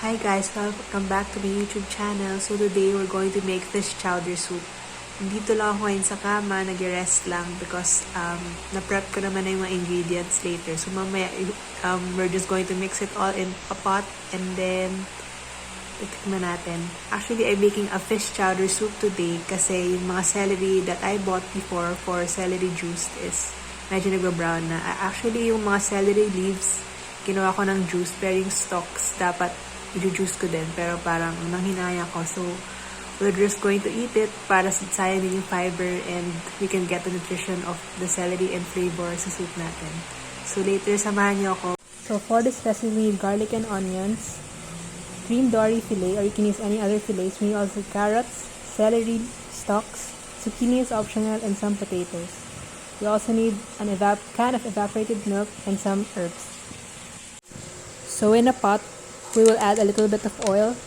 Hi guys, welcome back to my YouTube channel. So today we're going to make fish chowder soup. Dito lang ako ngayon sa kama, nag-rest lang because na-prep ko naman na yung mga ingredients later. So mamaya we're just going to mix it all in a pot and then itikman natin. Actually, I'm making a fish chowder soup today kasi yung mga celery that I bought before for celery juice is medyo nag-brown na. Actually, yung mga celery leaves, ginawa ko ng juice, pero yung stalks dapat i-juice ko din, pero parang nanghinaya ko. So, we're just going to eat it para sayang din yung fiber and we can get the nutrition of the celery and flavor sa soup natin. So, later, samahan niyo ako. So, for this recipe, we need garlic and onions, cream.We fillet, or you can use any other fillets. We need also carrots, celery stalks, zucchini is optional, and some potatoes. We also need an can of evaporated milk and some herbs. So, in a pot, we will add a little bit of oil.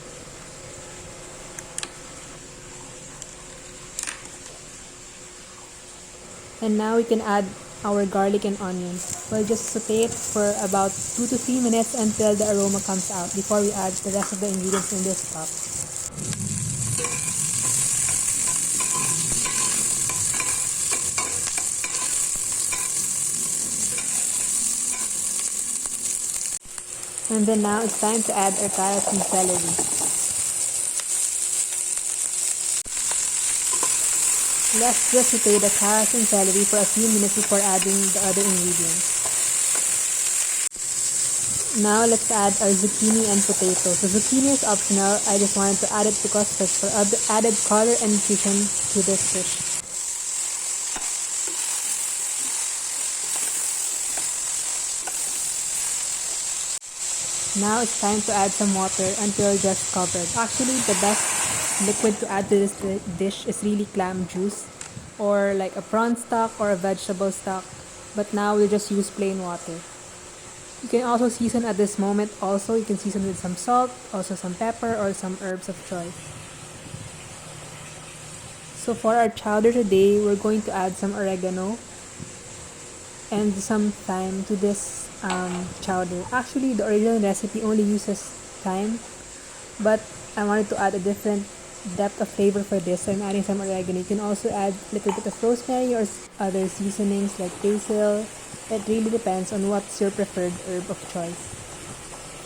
And now we can add our garlic and onions. We'll just saute it for about 2 to 3 minutes until the aroma comes out before we add the rest of the ingredients in this pot. And then now it's time to add our carrots and celery. Let's just saute the carrots and celery for a few minutes before adding the other ingredients. Now let's add our zucchini and potato. So zucchini is optional. I just wanted to add it because it's for added color and nutrition to this dish. Now it's time to add some water until just covered. Actually, the best liquid to add to this dish is really clam juice or like a prawn stock or a vegetable stock. But now we'll just use plain water. You can also season at this moment. Also, you can season with some salt, also some pepper or some herbs of choice. So for our chowder today, we're going to add some oregano and some thyme to this chowder. Actually, the original recipe only uses thyme, but I wanted to add a different depth of flavor for this, so I'm adding some oregano. You can also add a little bit of rosemary or other seasonings like basil. It really depends on what's your preferred herb of choice.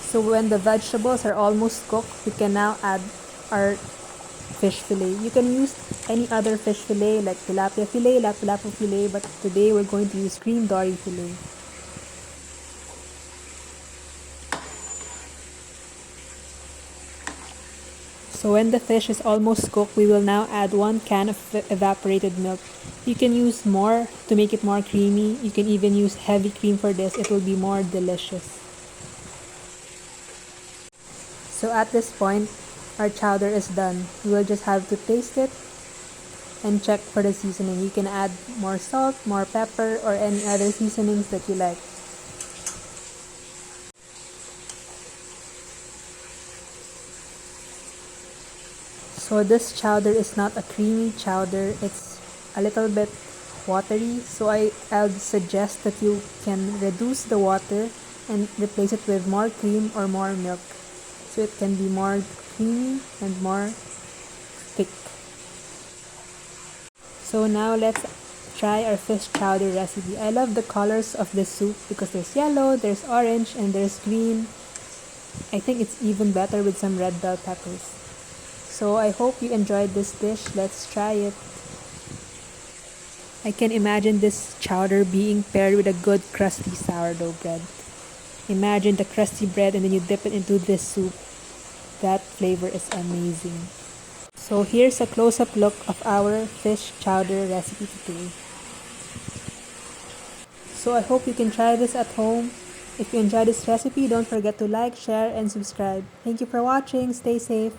So when the vegetables are almost cooked, we can now add our fish fillet. You can use any other fish fillet like tilapia fillet, lapu-lapu fillet, but today we're going to use cream.We fillet. So when the fish is almost cooked, we will now add 1 can of evaporated milk. You can use more to make it more creamy. You can even use heavy cream for this. It will be more delicious. So at this point, our chowder is done. We will just have to taste it and check for the seasoning. You can add more salt, more pepper, or any other seasonings that you like. So this chowder is not a creamy chowder, it's a little bit watery. So I'll suggest that you can reduce the water and replace it with more cream or more milk. So it can be more creamy and more thick. So now let's try our fish chowder recipe. I love the colors of this soup because there's yellow, there's orange, and there's green. I think it's even better with some red bell peppers. So I hope you enjoyed this dish. Let's try it. I can imagine this chowder being paired with a good crusty sourdough bread. Imagine the crusty bread and then you dip it into this soup. That flavor is amazing. So here's a close-up look of our fish chowder recipe today. So I hope you can try this at home. If you enjoyed this recipe, don't forget to like, share, and subscribe. Thank you for watching. Stay safe.